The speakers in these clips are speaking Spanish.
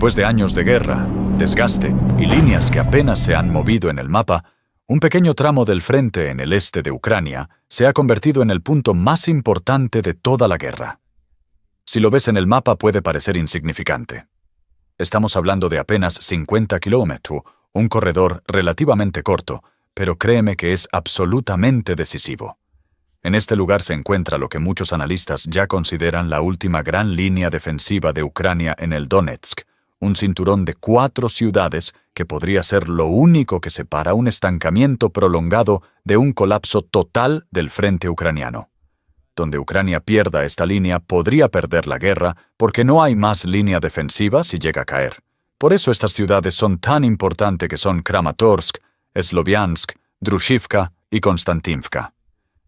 Después de años de guerra, desgaste y líneas que apenas se han movido en el mapa, un pequeño tramo del frente en el este de Ucrania se ha convertido en el punto más importante de toda la guerra. Si lo ves en el mapa puede parecer insignificante. Estamos hablando de apenas 50 kilómetros, un corredor relativamente corto, pero créeme que es absolutamente decisivo. En este lugar se encuentra lo que muchos analistas ya consideran la última gran línea defensiva de Ucrania en el Donetsk, un cinturón de 4 ciudades que podría ser lo único que separa un estancamiento prolongado de un colapso total del frente ucraniano. Donde Ucrania pierda esta línea podría perder la guerra porque no hay más línea defensiva si llega a caer. Por eso estas ciudades son tan importantes que son Kramatorsk, Sloviansk, Drushivka y Konstantinivka.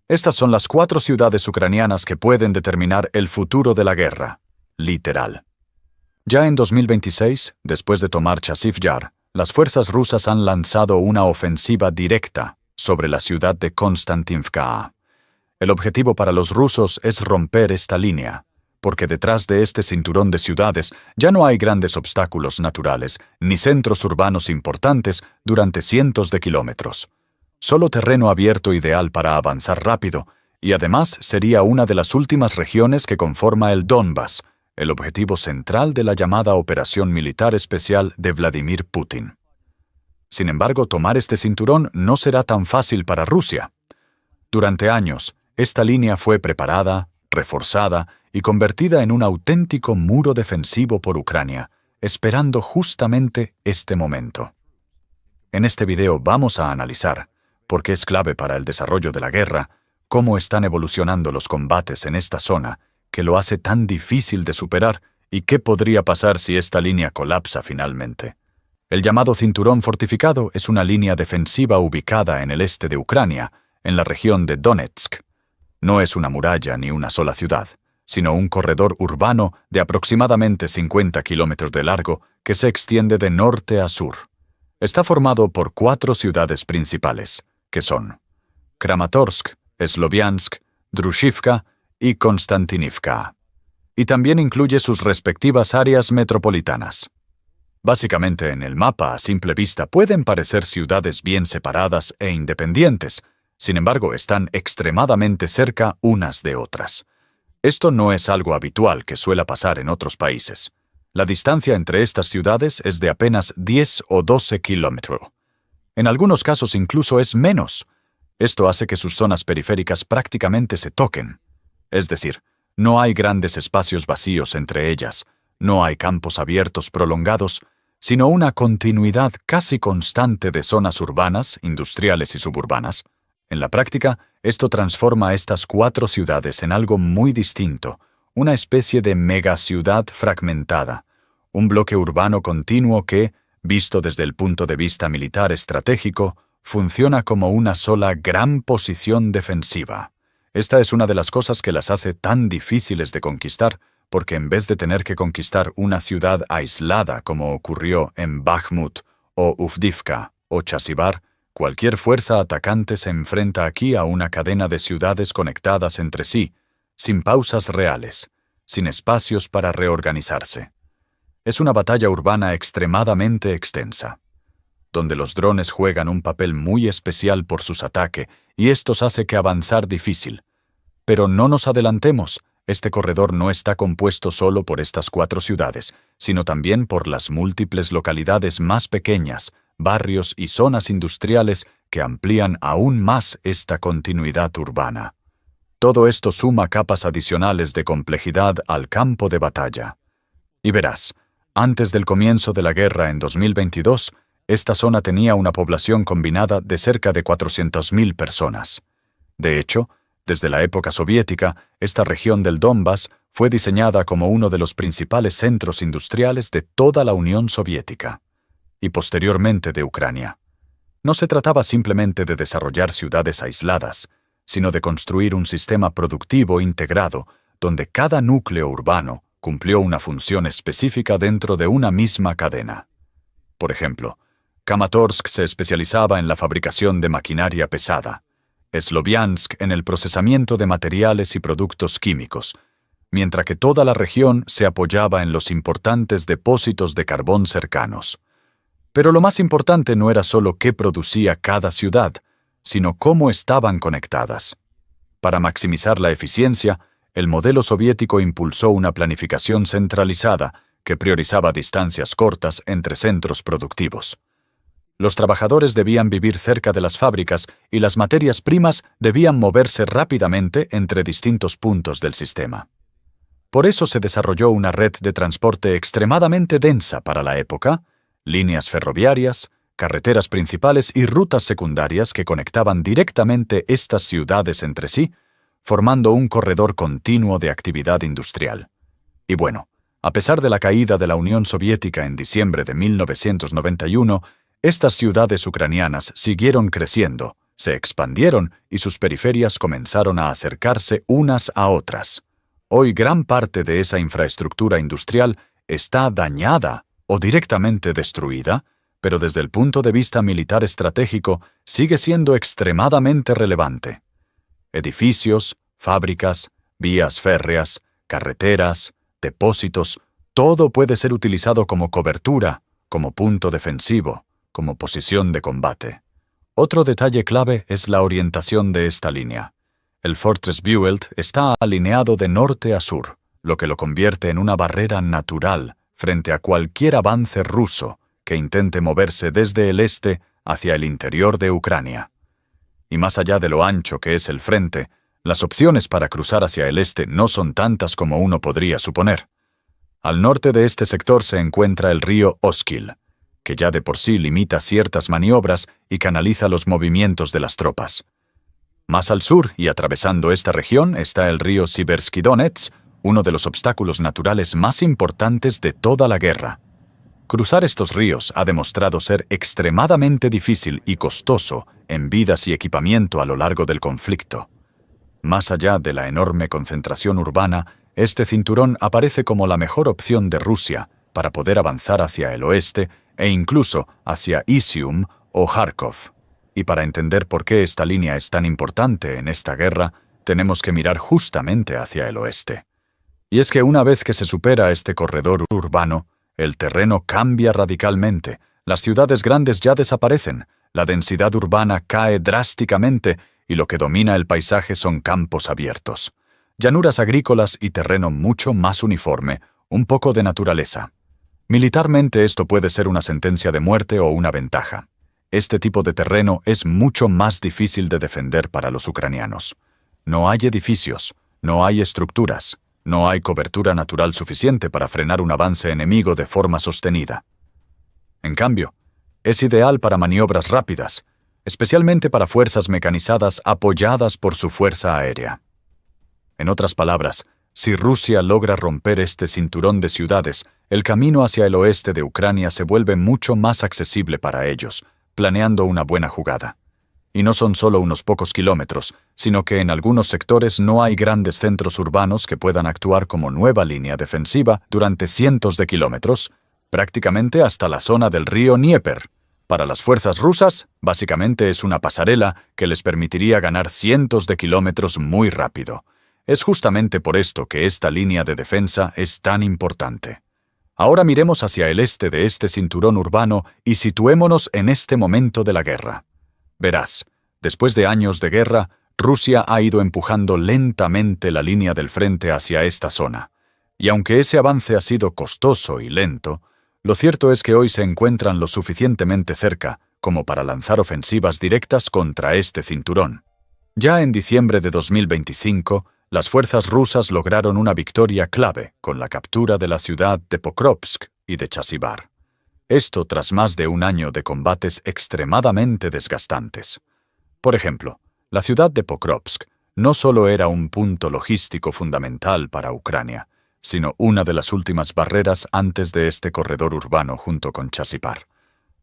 Estas son las 4 ciudades ucranianas que pueden determinar el futuro de la guerra. Literal. Ya en 2026, después de tomar Chasiv Yar, las fuerzas rusas han lanzado una ofensiva directa sobre la ciudad de Konstantinivka. El objetivo para los rusos es romper esta línea, porque detrás de este cinturón de ciudades ya no hay grandes obstáculos naturales ni centros urbanos importantes durante cientos de kilómetros. Solo terreno abierto ideal para avanzar rápido, y además sería una de las últimas regiones que conforma el Donbass, el objetivo central de la llamada Operación Militar Especial de Vladimir Putin. Sin embargo, tomar este cinturón no será tan fácil para Rusia. Durante años, esta línea fue preparada, reforzada y convertida en un auténtico muro defensivo por Ucrania, esperando justamente este momento. En este video vamos a analizar, porque es clave para el desarrollo de la guerra, cómo están evolucionando los combates en esta zona, que lo hace tan difícil de superar, y qué podría pasar si esta línea colapsa finalmente. El llamado cinturón fortificado es una línea defensiva ubicada en el este de Ucrania, en la región de Donetsk. No es una muralla ni una sola ciudad, sino un corredor urbano de aproximadamente 50 kilómetros de largo que se extiende de norte a sur. Está formado por 4 ciudades principales, que son Kramatorsk, Sloviansk, Drushivka y Konstantinivka. Y también incluye sus respectivas áreas metropolitanas. Básicamente en el mapa a simple vista pueden parecer ciudades bien separadas e independientes, sin embargo están extremadamente cerca unas de otras. Esto no es algo habitual que suele pasar en otros países. La distancia entre estas ciudades es de apenas 10 o 12 kilómetros. En algunos casos incluso es menos. Esto hace que sus zonas periféricas prácticamente se toquen. Es decir, no hay grandes espacios vacíos entre ellas, no hay campos abiertos prolongados, sino una continuidad casi constante de zonas urbanas, industriales y suburbanas. En la práctica, esto transforma a estas 4 ciudades en algo muy distinto, una especie de megaciudad fragmentada, un bloque urbano continuo que, visto desde el punto de vista militar estratégico, funciona como una sola gran posición defensiva. Esta es una de las cosas que las hace tan difíciles de conquistar, porque en vez de tener que conquistar una ciudad aislada como ocurrió en Bakhmut o Avdiivka o Chasiv-Yar, cualquier fuerza atacante se enfrenta aquí a una cadena de ciudades conectadas entre sí, sin pausas reales, sin espacios para reorganizarse. Es una batalla urbana extremadamente extensa, donde los drones juegan un papel muy especial por sus ataques y estos hace que avanzar difícil. Pero no nos adelantemos, este corredor no está compuesto solo por estas 4 ciudades, sino también por las múltiples localidades más pequeñas, barrios y zonas industriales que amplían aún más esta continuidad urbana. Todo esto suma capas adicionales de complejidad al campo de batalla. Y verás, antes del comienzo de la guerra en 2022, esta zona tenía una población combinada de cerca de 400.000 personas. De hecho, desde la época soviética, esta región del Donbass fue diseñada como uno de los principales centros industriales de toda la Unión Soviética, y posteriormente de Ucrania. No se trataba simplemente de desarrollar ciudades aisladas, sino de construir un sistema productivo integrado, donde cada núcleo urbano cumplió una función específica dentro de una misma cadena. Por ejemplo, Kramatorsk se especializaba en la fabricación de maquinaria pesada, Sloviansk en el procesamiento de materiales y productos químicos, mientras que toda la región se apoyaba en los importantes depósitos de carbón cercanos. Pero lo más importante no era solo qué producía cada ciudad, sino cómo estaban conectadas. Para maximizar la eficiencia, el modelo soviético impulsó una planificación centralizada que priorizaba distancias cortas entre centros productivos. Los trabajadores debían vivir cerca de las fábricas y las materias primas debían moverse rápidamente entre distintos puntos del sistema. Por eso se desarrolló una red de transporte extremadamente densa para la época, líneas ferroviarias, carreteras principales y rutas secundarias que conectaban directamente estas ciudades entre sí, formando un corredor continuo de actividad industrial. Y bueno, a pesar de la caída de la Unión Soviética en diciembre de 1991, estas ciudades ucranianas siguieron creciendo, se expandieron y sus periferias comenzaron a acercarse unas a otras. Hoy gran parte de esa infraestructura industrial está dañada o directamente destruida, pero desde el punto de vista militar estratégico sigue siendo extremadamente relevante. Edificios, fábricas, vías férreas, carreteras, depósitos, todo puede ser utilizado como cobertura, como punto defensivo, como posición de combate. Otro detalle clave es la orientación de esta línea. El Fortress Buelt está alineado de norte a sur, lo que lo convierte en una barrera natural frente a cualquier avance ruso que intente moverse desde el este hacia el interior de Ucrania. Y más allá de lo ancho que es el frente, las opciones para cruzar hacia el este no son tantas como uno podría suponer. Al norte de este sector se encuentra el río Oskil, que ya de por sí limita ciertas maniobras y canaliza los movimientos de las tropas. Más al sur y atravesando esta región está el río Siversky Donets, uno de los obstáculos naturales más importantes de toda la guerra. Cruzar estos ríos ha demostrado ser extremadamente difícil y costoso en vidas y equipamiento a lo largo del conflicto. Más allá de la enorme concentración urbana, este cinturón aparece como la mejor opción de Rusia para poder avanzar hacia el oeste e incluso hacia Izium o Kharkov. Y para entender por qué esta línea es tan importante en esta guerra, tenemos que mirar justamente hacia el oeste. Y es que una vez que se supera este corredor urbano, el terreno cambia radicalmente, las ciudades grandes ya desaparecen, la densidad urbana cae drásticamente y lo que domina el paisaje son campos abiertos, llanuras agrícolas y terreno mucho más uniforme, un poco de naturaleza. Militarmente esto puede ser una sentencia de muerte o una ventaja. Este tipo de terreno es mucho más difícil de defender para los ucranianos. No hay edificios, no hay estructuras, no hay cobertura natural suficiente para frenar un avance enemigo de forma sostenida. En cambio, es ideal para maniobras rápidas, especialmente para fuerzas mecanizadas apoyadas por su fuerza aérea. En otras palabras, si Rusia logra romper este cinturón de ciudades, el camino hacia el oeste de Ucrania se vuelve mucho más accesible para ellos, planeando una buena jugada. Y no son solo unos pocos kilómetros, sino que en algunos sectores no hay grandes centros urbanos que puedan actuar como nueva línea defensiva durante cientos de kilómetros, prácticamente hasta la zona del río Dnieper. Para las fuerzas rusas, básicamente es una pasarela que les permitiría ganar cientos de kilómetros muy rápido. Es justamente por esto que esta línea de defensa es tan importante. Ahora miremos hacia el este de este cinturón urbano y situémonos en este momento de la guerra. Verás, después de años de guerra, Rusia ha ido empujando lentamente la línea del frente hacia esta zona. Y aunque ese avance ha sido costoso y lento, lo cierto es que hoy se encuentran lo suficientemente cerca como para lanzar ofensivas directas contra este cinturón. Ya en diciembre de 2025, las fuerzas rusas lograron una victoria clave con la captura de la ciudad de Pokrovsk y de Chasibar. Esto tras más de un año de combates extremadamente desgastantes. Por ejemplo, la ciudad de Pokrovsk no solo era un punto logístico fundamental para Ucrania, sino una de las últimas barreras antes de este corredor urbano junto con Chasibar.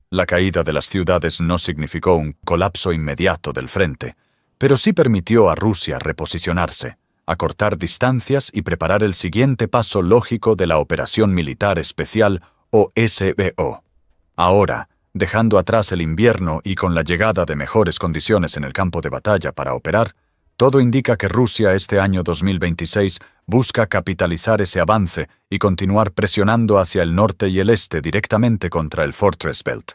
La caída de las ciudades no significó un colapso inmediato del frente, pero sí permitió a Rusia reposicionarse, acortar distancias y preparar el siguiente paso lógico de la Operación Militar Especial o SBO. Ahora, dejando atrás el invierno y con la llegada de mejores condiciones en el campo de batalla para operar, todo indica que Rusia este año 2026 busca capitalizar ese avance y continuar presionando hacia el norte y el este directamente contra el Fortress Belt.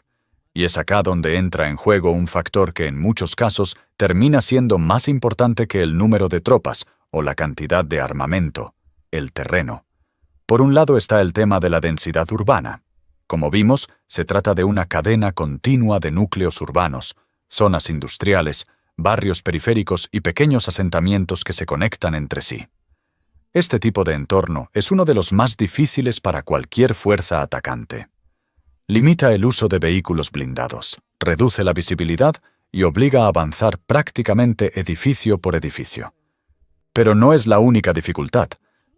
Y es acá donde entra en juego un factor que en muchos casos termina siendo más importante que el número de tropas o la cantidad de armamento: el terreno. Por un lado está el tema de la densidad urbana. Como vimos, se trata de una cadena continua de núcleos urbanos, zonas industriales, barrios periféricos y pequeños asentamientos que se conectan entre sí. Este tipo de entorno es uno de los más difíciles para cualquier fuerza atacante. Limita el uso de vehículos blindados, reduce la visibilidad y obliga a avanzar prácticamente edificio por edificio. Pero no es la única dificultad.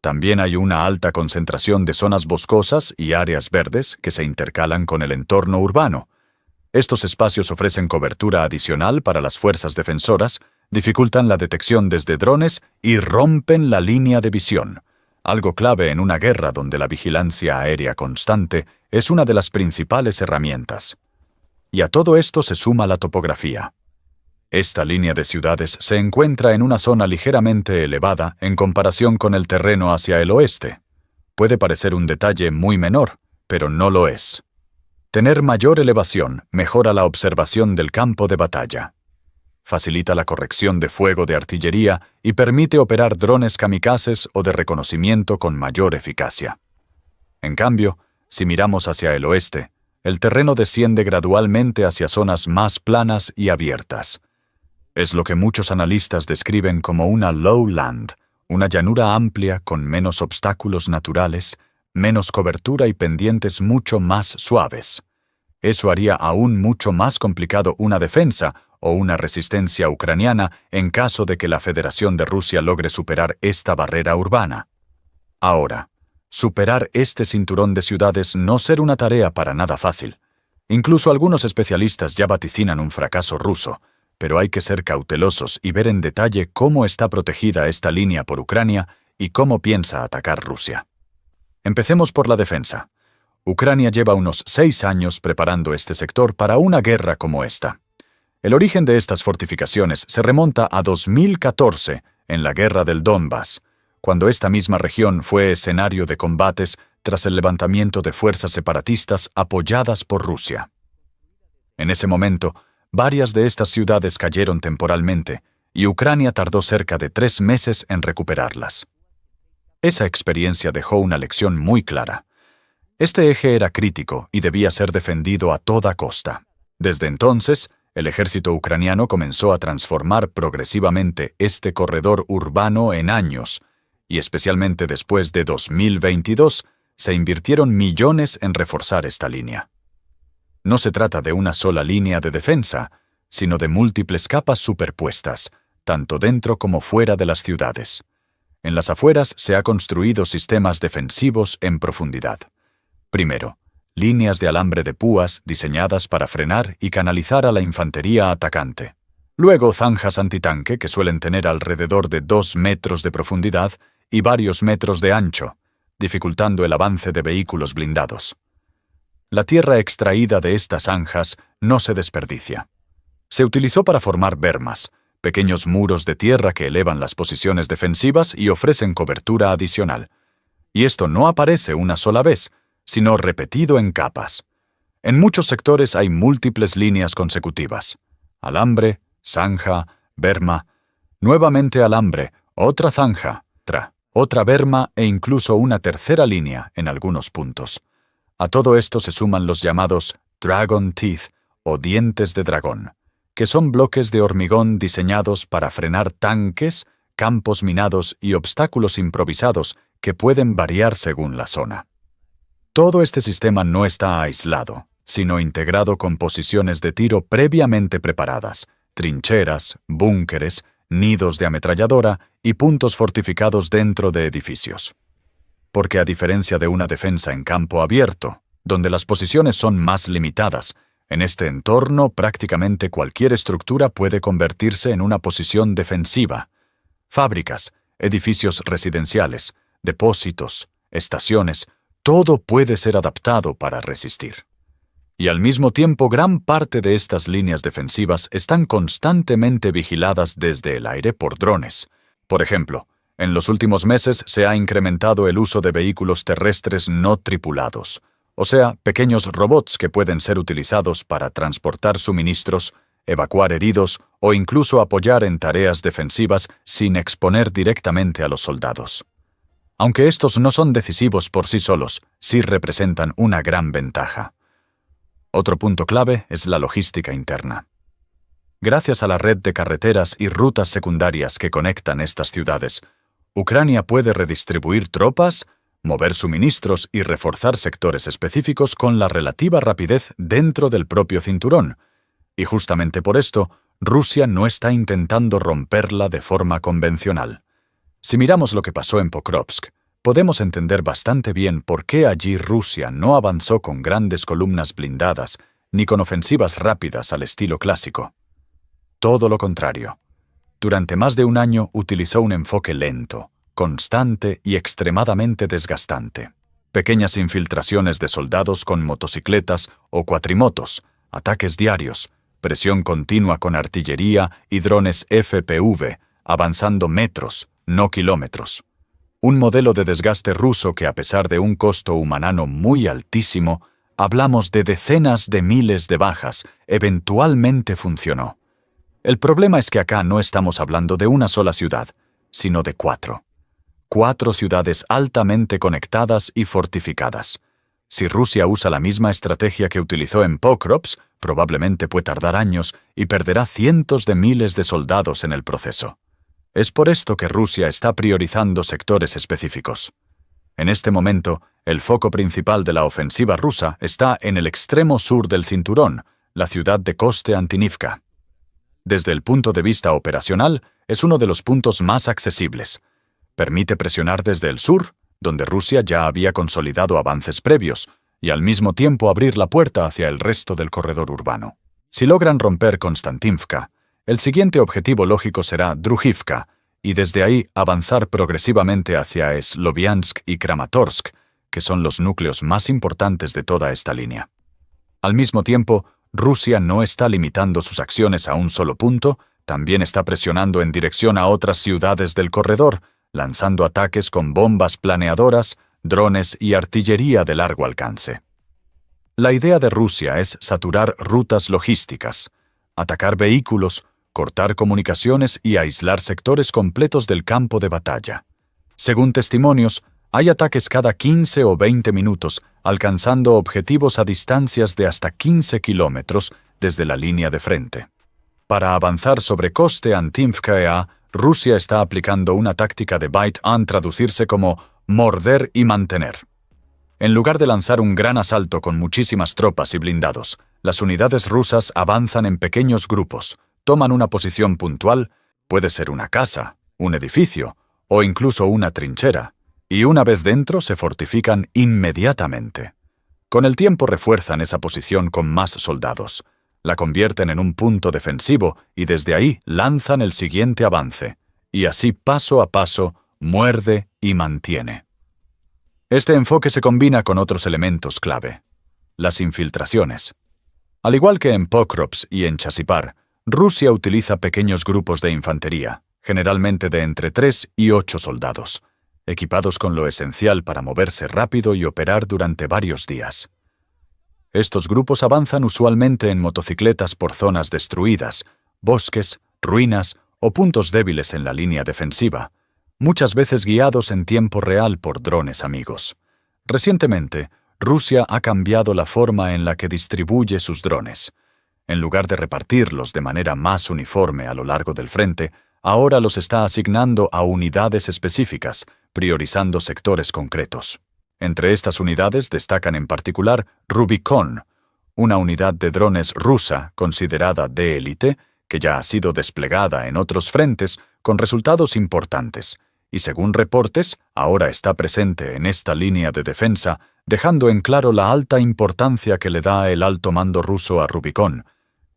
También hay una alta concentración de zonas boscosas y áreas verdes que se intercalan con el entorno urbano. Estos espacios ofrecen cobertura adicional para las fuerzas defensoras, dificultan la detección desde drones y rompen la línea de visión, algo clave en una guerra donde la vigilancia aérea constante es una de las principales herramientas. Y a todo esto se suma la topografía. Esta línea de ciudades se encuentra en una zona ligeramente elevada en comparación con el terreno hacia el oeste. Puede parecer un detalle muy menor, pero no lo es. Tener mayor elevación mejora la observación del campo de batalla. Facilita la corrección de fuego de artillería y permite operar drones kamikazes o de reconocimiento con mayor eficacia. En cambio, si miramos hacia el oeste, el terreno desciende gradualmente hacia zonas más planas y abiertas. Es lo que muchos analistas describen como una lowland, una llanura amplia con menos obstáculos naturales, menos cobertura y pendientes mucho más suaves. Eso haría aún mucho más complicado una defensa o una resistencia ucraniana en caso de que la Federación de Rusia logre superar esta barrera urbana. Ahora, superar este cinturón de ciudades no será una tarea para nada fácil. Incluso algunos especialistas ya vaticinan un fracaso ruso, pero hay que ser cautelosos y ver en detalle cómo está protegida esta línea por Ucrania y cómo piensa atacar Rusia. Empecemos por la defensa. Ucrania lleva unos 6 años preparando este sector para una guerra como esta. El origen de estas fortificaciones se remonta a 2014, en la Guerra del Donbass, cuando esta misma región fue escenario de combates tras el levantamiento de fuerzas separatistas apoyadas por Rusia. En ese momento, varias de estas ciudades cayeron temporalmente y Ucrania tardó cerca de 3 meses en recuperarlas. Esa experiencia dejó una lección muy clara. Este eje era crítico y debía ser defendido a toda costa. Desde entonces, el ejército ucraniano comenzó a transformar progresivamente este corredor urbano en años, y especialmente después de 2022, se invirtieron millones en reforzar esta línea. No se trata de una sola línea de defensa, sino de múltiples capas superpuestas, tanto dentro como fuera de las ciudades. En las afueras se han construido sistemas defensivos en profundidad. Primero, líneas de alambre de púas diseñadas para frenar y canalizar a la infantería atacante. Luego, zanjas antitanque que suelen tener alrededor de 2 metros de profundidad y varios metros de ancho, dificultando el avance de vehículos blindados. La tierra extraída de estas zanjas no se desperdicia. Se utilizó para formar bermas, pequeños muros de tierra que elevan las posiciones defensivas y ofrecen cobertura adicional. Y esto no aparece una sola vez, sino repetido en capas. En muchos sectores hay múltiples líneas consecutivas: alambre, zanja, berma, nuevamente alambre, otra zanja, otra berma e incluso una tercera línea en algunos puntos. A todo esto se suman los llamados Dragon Teeth o dientes de dragón, que son bloques de hormigón diseñados para frenar tanques, campos minados y obstáculos improvisados que pueden variar según la zona. Todo este sistema no está aislado, sino integrado con posiciones de tiro previamente preparadas, trincheras, búnkeres, nidos de ametralladora y puntos fortificados dentro de edificios. Porque a diferencia de una defensa en campo abierto, donde las posiciones son más limitadas, en este entorno prácticamente cualquier estructura puede convertirse en una posición defensiva. Fábricas, edificios residenciales, depósitos, estaciones, todo puede ser adaptado para resistir. Y al mismo tiempo, gran parte de estas líneas defensivas están constantemente vigiladas desde el aire por drones. Por ejemplo, En los últimos meses se ha incrementado el uso de vehículos terrestres no tripulados, o sea, pequeños robots que pueden ser utilizados para transportar suministros, evacuar heridos o incluso apoyar en tareas defensivas sin exponer directamente a los soldados. Aunque estos no son decisivos por sí solos, sí representan una gran ventaja. Otro punto clave es la logística interna. Gracias a la red de carreteras y rutas secundarias que conectan estas ciudades, Ucrania puede redistribuir tropas, mover suministros y reforzar sectores específicos con la relativa rapidez dentro del propio cinturón. Y justamente por esto, Rusia no está intentando romperla de forma convencional. Si miramos lo que pasó en Pokrovsk, podemos entender bastante bien por qué allí Rusia no avanzó con grandes columnas blindadas ni con ofensivas rápidas al estilo clásico. Todo lo contrario. Durante más de un año utilizó un enfoque lento, constante y extremadamente desgastante. Pequeñas infiltraciones de soldados con motocicletas o cuatrimotos, ataques diarios, presión continua con artillería y drones FPV, avanzando metros, no kilómetros. Un modelo de desgaste ruso que, a pesar de un costo humano muy altísimo, hablamos de decenas de miles de bajas, eventualmente funcionó. El problema es que acá no estamos hablando de una sola ciudad, sino de 4. 4 ciudades altamente conectadas y fortificadas. Si Rusia usa la misma estrategia que utilizó en Pokrovsk, probablemente puede tardar años y perderá cientos de miles de soldados en el proceso. Es por esto que Rusia está priorizando sectores específicos. En este momento, el foco principal de la ofensiva rusa está en el extremo sur del cinturón, la ciudad de Koste-Antonivka. Desde el punto de vista operacional, es uno de los puntos más accesibles. Permite presionar desde el sur, donde Rusia ya había consolidado avances previos, y al mismo tiempo abrir la puerta hacia el resto del corredor urbano. Si logran romper Konstantinivka, el siguiente objetivo lógico será Druzhivka, y desde ahí avanzar progresivamente hacia Sloviansk y Kramatorsk, que son los núcleos más importantes de toda esta línea. Al mismo tiempo, Rusia no está limitando sus acciones a un solo punto, también está presionando en dirección a otras ciudades del corredor, lanzando ataques con bombas planeadoras, drones y artillería de largo alcance. La idea de Rusia es saturar rutas logísticas, atacar vehículos, cortar comunicaciones y aislar sectores completos del campo de batalla. Según testimonios, hay ataques cada 15 o 20 minutos, alcanzando objetivos a distancias de hasta 15 kilómetros desde la línea de frente. Para avanzar sobre Koste-Antonivka, Rusia está aplicando una táctica de Bite-on traducirse como morder y mantener. En lugar de lanzar un gran asalto con muchísimas tropas y blindados, las unidades rusas avanzan en pequeños grupos, toman una posición puntual, puede ser una casa, un edificio o incluso una trinchera, y una vez dentro se fortifican inmediatamente. Con el tiempo refuerzan esa posición con más soldados, la convierten en un punto defensivo y desde ahí lanzan el siguiente avance, y así paso a paso muerde y mantiene. Este enfoque se combina con otros elementos clave: las infiltraciones. Al igual que en Pokrovsk y en Chasiepar, Rusia utiliza pequeños grupos de infantería, generalmente de entre 3 y 8 soldados, equipados con lo esencial para moverse rápido y operar durante varios días. Estos grupos avanzan usualmente en motocicletas por zonas destruidas, bosques, ruinas o puntos débiles en la línea defensiva, muchas veces guiados en tiempo real por drones amigos. Recientemente, Rusia ha cambiado la forma en la que distribuye sus drones. En lugar de repartirlos de manera más uniforme a lo largo del frente, ahora los está asignando a unidades específicas, priorizando sectores concretos. Entre estas unidades destacan en particular Rubicon, una unidad de drones rusa considerada de élite, que ya ha sido desplegada en otros frentes con resultados importantes, y según reportes, ahora está presente en esta línea de defensa, dejando en claro la alta importancia que le da el alto mando ruso a Rubicon.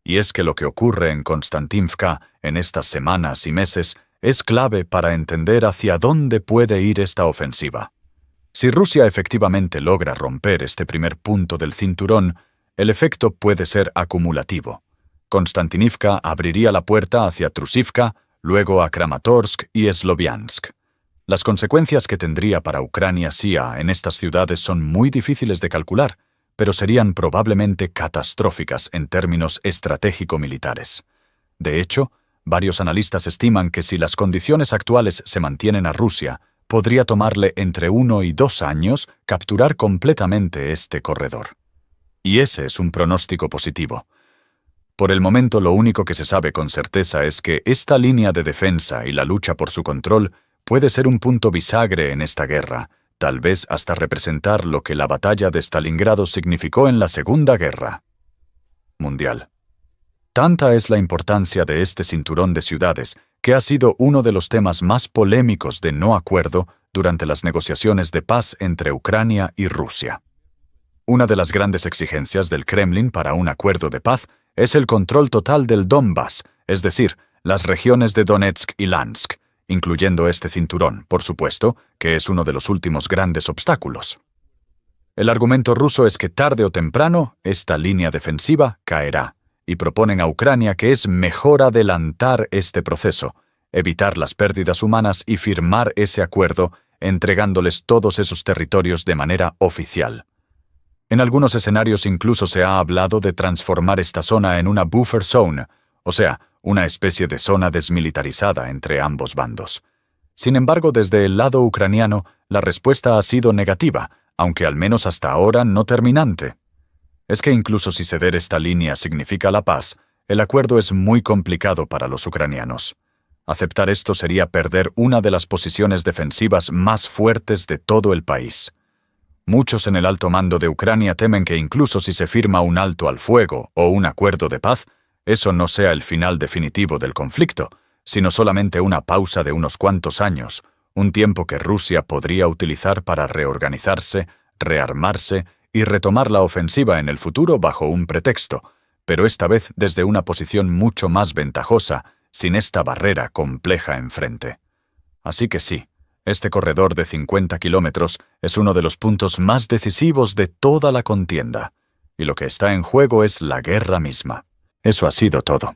Y es que lo que ocurre en Konstantinivka en estas semanas y meses es clave para entender hacia dónde puede ir esta ofensiva. Si Rusia efectivamente logra romper este primer punto del cinturón, el efecto puede ser acumulativo. Konstantinivka abriría la puerta hacia Druzhivka, luego a Kramatorsk y Sloviansk. Las consecuencias que tendría para Ucrania SIA en estas ciudades son muy difíciles de calcular, pero serían probablemente catastróficas en términos estratégico-militares. De hecho, varios analistas estiman que si las condiciones actuales se mantienen a Rusia, podría tomarle entre 1 y 2 años capturar completamente este corredor. Y ese es un pronóstico positivo. Por el momento, lo único que se sabe con certeza es que esta línea de defensa y la lucha por su control puede ser un punto bisagra en esta guerra, tal vez hasta representar lo que la batalla de Stalingrado significó en la Segunda Guerra Mundial. Tanta es la importancia de este cinturón de ciudades que ha sido uno de los temas más polémicos de no acuerdo durante las negociaciones de paz entre Ucrania y Rusia. Una de las grandes exigencias del Kremlin para un acuerdo de paz es el control total del Donbass, es decir, las regiones de Donetsk y Luhansk, incluyendo este cinturón, por supuesto, que es uno de los últimos grandes obstáculos. El argumento ruso es que tarde o temprano esta línea defensiva caerá, y proponen a Ucrania que es mejor adelantar este proceso, evitar las pérdidas humanas y firmar ese acuerdo, entregándoles todos esos territorios de manera oficial. En algunos escenarios incluso se ha hablado de transformar esta zona en una buffer zone, o sea, una especie de zona desmilitarizada entre ambos bandos. Sin embargo, desde el lado ucraniano, la respuesta ha sido negativa, aunque al menos hasta ahora no terminante. Es que incluso si ceder esta línea significa la paz, el acuerdo es muy complicado para los ucranianos. Aceptar esto sería perder una de las posiciones defensivas más fuertes de todo el país. Muchos en el alto mando de Ucrania temen que incluso si se firma un alto al fuego o un acuerdo de paz, eso no sea el final definitivo del conflicto, sino solamente una pausa de unos cuantos años, un tiempo que Rusia podría utilizar para reorganizarse, rearmarse y retomar la ofensiva en el futuro bajo un pretexto, pero esta vez desde una posición mucho más ventajosa, sin esta barrera compleja enfrente. Así que sí, este corredor de 50 kilómetros es uno de los puntos más decisivos de toda la contienda, y lo que está en juego es la guerra misma. Eso ha sido todo.